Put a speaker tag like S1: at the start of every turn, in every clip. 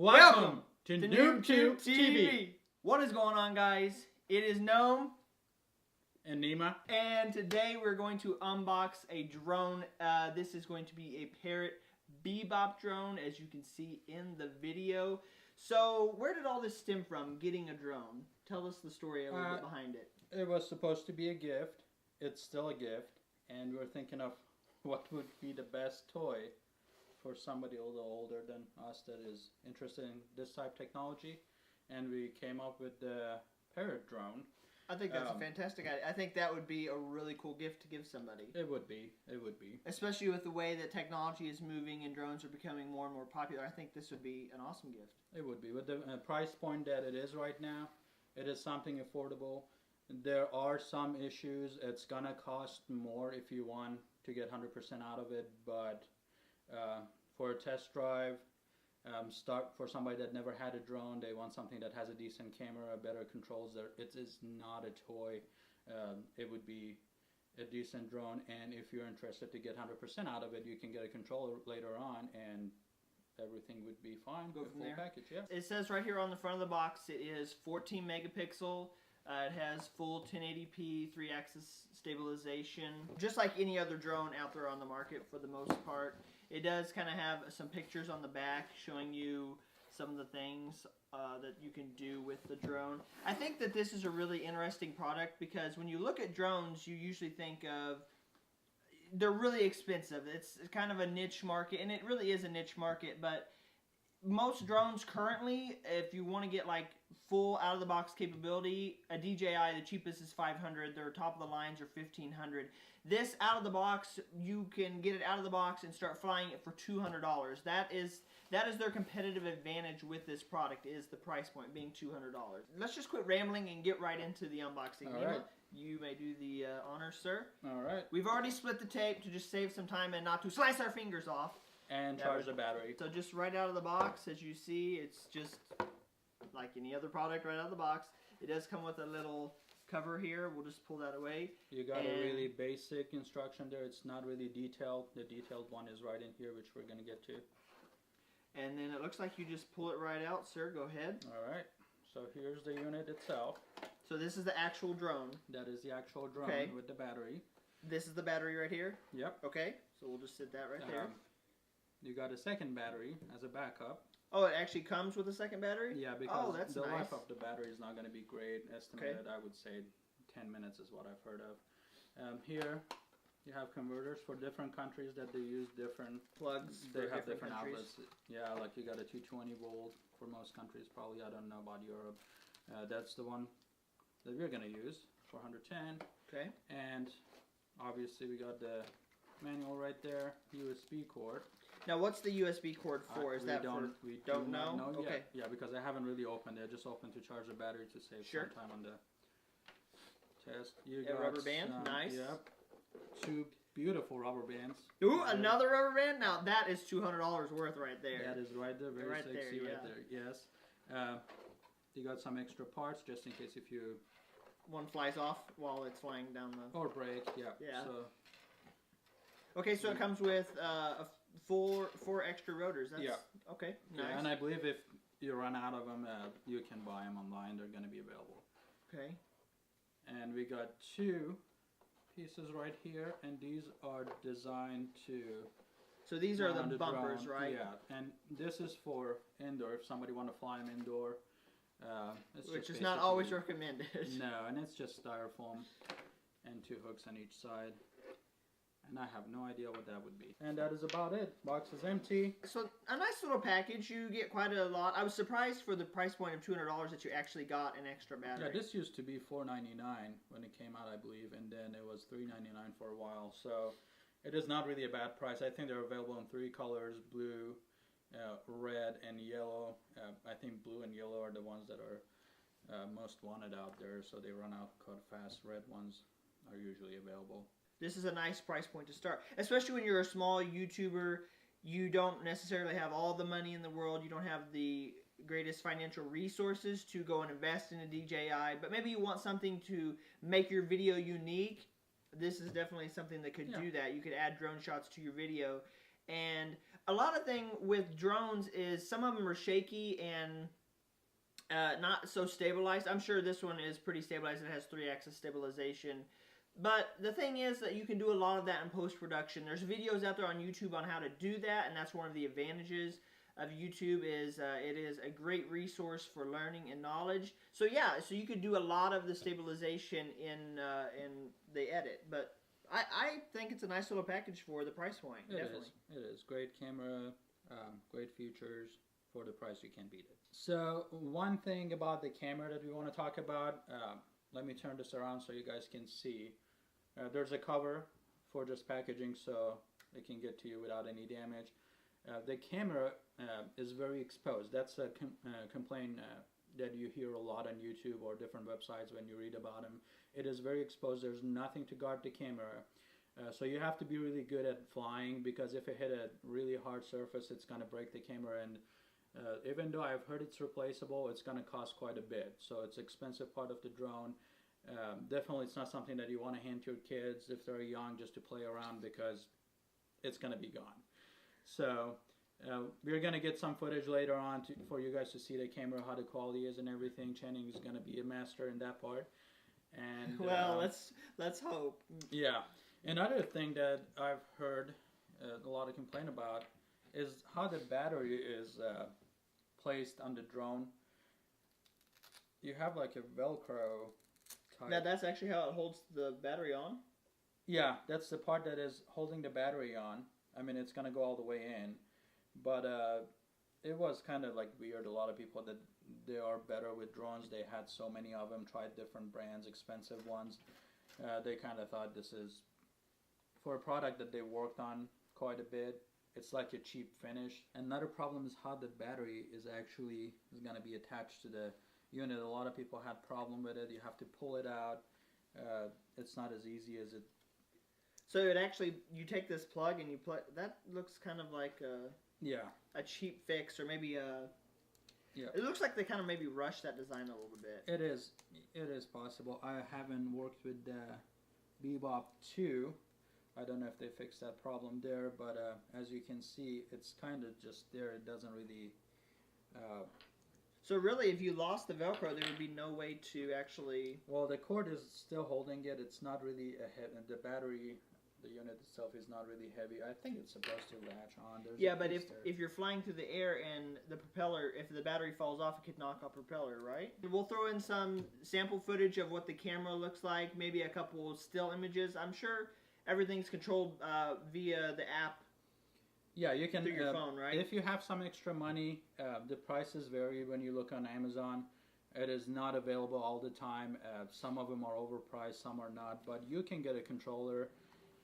S1: Welcome to
S2: NoobTubeTV. What is going on, guys? It is Noam
S1: and Nima,
S2: and today we're going to unbox a drone. This is going to be a Parrot BeBop drone, as you can see in the video. So, where did all this stem from, getting a drone? Tell us the story a little bit behind it.
S1: It was supposed to be a gift. It's still a gift. And we're thinking of what would be the best toy for somebody a little older than us that is interested in this type of technology. And we came up with the Parrot drone.
S2: I think that's a fantastic idea. I think that would be a really cool gift to give somebody.
S1: It would be. It would be.
S2: Especially with the way that technology is moving and drones are becoming more and more popular. I think this would be an awesome gift.
S1: It would be. With the price point that it is right now, it is something affordable. There are some issues. It's going to cost more if you want to get 100% out of it. But for a test drive, start for somebody that never had a drone, they want something that has a decent camera, better controls. It is not a toy. It would be a decent drone, and if you're interested to get 100% out of it, you can get a controller later on, and everything would be fine.
S2: Go from there.
S1: Package, yeah.
S2: It says right here on the front of the box, it is 14 megapixel. It has full 1080p 3-axis stabilization, just like any other drone out there on the market for the most part. It does kind of have some pictures on the back showing you some of the things that you can do with the drone. I think that this is a really interesting product because when you look at drones, you usually think of they're really expensive. It's kind of a niche market, and it really is a niche market, but most drones currently, if you want to get like full out-of-the-box capability, a DJI, the cheapest is $500. Their top of the lines are $1,500. This out-of-the-box, you can get it out of the box and start flying it for $200. That is their competitive advantage with this product, is the price point being $200. Let's just quit rambling and get right into the unboxing.
S1: All right.
S2: You may do the honors, sir.
S1: All right.
S2: We've already split the tape to just save some time and not to slice our fingers off.
S1: And charge the battery.
S2: So just right out of the box, as you see, it's just like any other product right out of the box. It does come with a little cover here. We'll just pull that away.
S1: You got a really basic instruction there. It's not really detailed. The detailed one is right in here, which we're going to get to.
S2: And then it looks like you just pull it right out, sir. Go ahead.
S1: All right. So here's the unit itself.
S2: So this is the actual drone.
S1: That is the actual drone with the battery.
S2: This is the battery right here?
S1: Yep.
S2: Okay. So we'll just sit that right there.
S1: You got a second battery as a backup.
S2: Oh, it actually comes with a second battery?
S1: Yeah, because the
S2: nice.
S1: life of the battery is not going to be great. Estimated, I would say 10 minutes is what I've heard of. Here, you have converters for different countries that they use different
S2: plugs.
S1: They have different outlets. Yeah, like you got a 220 volt for most countries. Probably, I don't know about Europe. That's the one that we're going to use for 110.
S2: Okay.
S1: And obviously, we got the manual right there. USB cord.
S2: Now, what's the USB cord for? Is that for?
S1: We
S2: don't know.
S1: Okay. Yeah, because I haven't really opened it. I just opened to charge the battery to save some time on the test. You got
S2: rubber band. Nice.
S1: Yep. Two beautiful rubber bands.
S2: Ooh, another rubber band. Now that is $200 worth right there.
S1: That is right there. Very sexy
S2: there,
S1: right there. Yes. You got some extra parts just in case if you.
S2: One flies off while it's flying down the.
S1: Or break. Yeah.
S2: Yeah.
S1: So.
S2: Okay, so it comes with four extra rotors. That's, okay, nice.
S1: Yeah, and I believe if you run out of them, you can buy them online. They're going to be available.
S2: Okay.
S1: And we got two pieces right here, and these are designed to.
S2: So these are the bumpers,
S1: drone.
S2: right?
S1: Yeah, and this is for indoor. If somebody want to fly them indoor,
S2: which is not always recommended.
S1: No, and it's just styrofoam and two hooks on each side. And I have no idea what that would be. And that is about it. Box is empty.
S2: So a nice little package. You get quite a lot. I was surprised for the price point of $200 that you actually got an extra battery.
S1: Yeah, this used to be $4.99 when it came out, I believe, and then it was $3.99 for a while. So it is not really a bad price. I think they're available in 3 colors: blue, red, and yellow. I think blue and yellow are the ones that are most wanted out there. So they run out quite fast. Red ones are usually available.
S2: This is a nice price point to start, especially when you're a small YouTuber. You don't necessarily have all the money in the world. You don't have the greatest financial resources to go and invest in a DJI, but maybe you want something to make your video unique. This is definitely something that could do that. You could add drone shots to your video. And a lot of thing with drones is some of them are shaky and not so stabilized. I'm sure this one is pretty stabilized. It has 3-axis stabilization. But the thing is that you can do a lot of that in post-production. There's videos out there on YouTube on how to do that, and that's one of the advantages of YouTube is it is a great resource for learning and knowledge. So yeah, so you could do a lot of the stabilization in the edit. But I think it's a nice little package for the price point. Definitely.
S1: It is. Great camera, great features. For the price, you can't beat it. So one thing about the camera that we want to talk about, let me turn this around so you guys can see. There's a cover for just packaging so it can get to you without any damage. The camera is very exposed. That's a complaint that you hear a lot on YouTube or different websites when you read about them. It is very exposed. There's nothing to guard the camera. So you have to be really good at flying, because if it hit a really hard surface, it's going to break the camera. And even though I've heard it's replaceable, it's going to cost quite a bit. So it's an expensive part of the drone. Definitely it's not something that you want to hand to your kids if they're young just to play around, because it's going to be gone. So we're going to get some footage later on for you guys to see the camera, how the quality is and everything. Channing is going to be a master in that part. And
S2: well, let's hope.
S1: Yeah. Another thing that I've heard a lot of complaint about is how the battery is placed on the drone. You have like a Velcro type.
S2: Now that's actually how it holds the battery on?
S1: Yeah, that's the part that is holding the battery on. I mean, it's going to go all the way in. But it was kind of like weird. A lot of people that they are better with drones. They had so many of them, tried different brands, expensive ones. They kind of thought this is, for a product that they worked on quite a bit, it's like a cheap finish. Another problem is how the battery is going to be attached to the unit. A lot of people had problem with it. You have to pull it out. It's not as easy as it.
S2: So it actually, you take this plug and you plug. That looks kind of like a cheap fix, or maybe a. Yeah. It looks like they kind of maybe rushed that design a little bit.
S1: It is possible. I haven't worked with BeBop 2. I don't know if they fixed that problem there, but as you can see, it's kind of just there. It doesn't really.
S2: So really, if you lost the Velcro, there would be no way to actually.
S1: Well, the cord is still holding it. It's not really the battery. The unit itself is not really heavy. I think it's supposed to latch on.
S2: Yeah, but if you're flying through the air and the propeller, if the battery falls off, it could knock off propeller, right? We'll throw in some sample footage of what the camera looks like, maybe a couple still images. I'm sure everything's controlled via the app.
S1: Yeah, you can
S2: through your phone, right?
S1: If you have some extra money, the prices vary when you look on Amazon. It is not available all the time. Some of them are overpriced, some are not. But you can get a controller.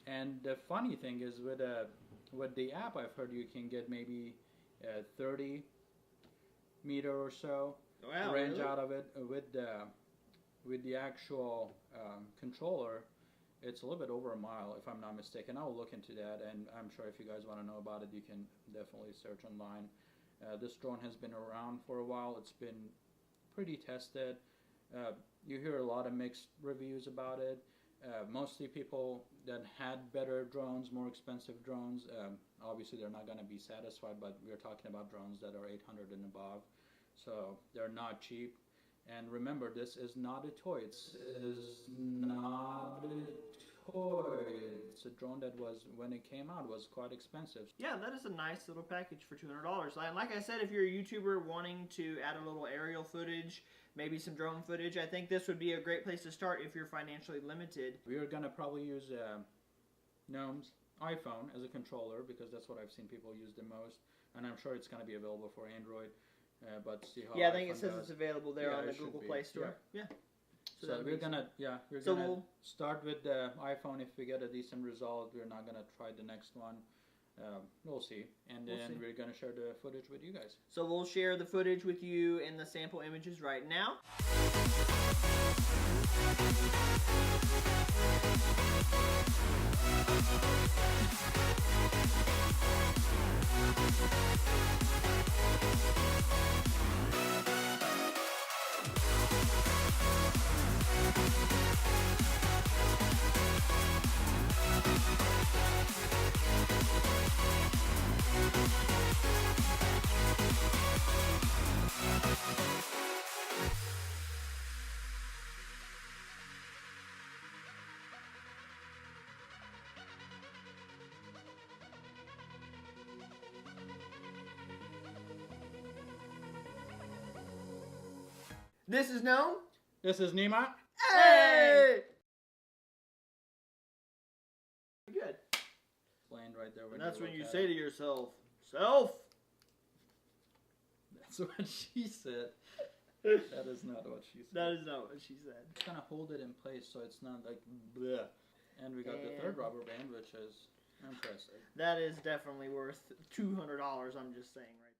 S1: And the funny thing is with the app, I've heard you can get maybe 30 meter or so range out of it. With the actual controller, it's a little bit over a mile, if I'm not mistaken. I'll look into that, and I'm sure if you guys want to know about it, you can definitely search online. This drone has been around for a while. It's been pretty tested. You hear a lot of mixed reviews about it. Mostly people that had better drones, more expensive drones, obviously they're not going to be satisfied, but we're talking about drones that are 800 and above, so they're not cheap. And remember, this is not a toy. It's not a toy. It's a drone that was, when it came out, was quite expensive.
S2: Yeah, that is a nice little package for $200. Like I said, if you're a YouTuber wanting to add a little aerial footage, maybe some drone footage, I think this would be a great place to start if you're financially limited.
S1: We are going to probably use Gnome's iPhone as a controller, because that's what I've seen people use the most. And I'm sure it's going to be available for Android. But see how.
S2: Yeah, I think it says it's available there on the Google Play Store. Yeah.
S1: So we're gonna start with the iPhone. If we get a decent result, we're not gonna try the next one. We'll see, and then we're gonna share the footage with you guys.
S2: So we'll share the footage with you and the sample images right now. This is Gnome.
S1: This is Nima.
S2: Hey! Good.
S1: Explained right there.
S2: And that's when you say to yourself, self.
S1: That's what she said. That is not what she said.
S2: That is not what she said.
S1: Just kind of hold it in place so it's not like bleh. And we got the third rubber band, which is impressive.
S2: That is definitely worth $200. I'm just saying right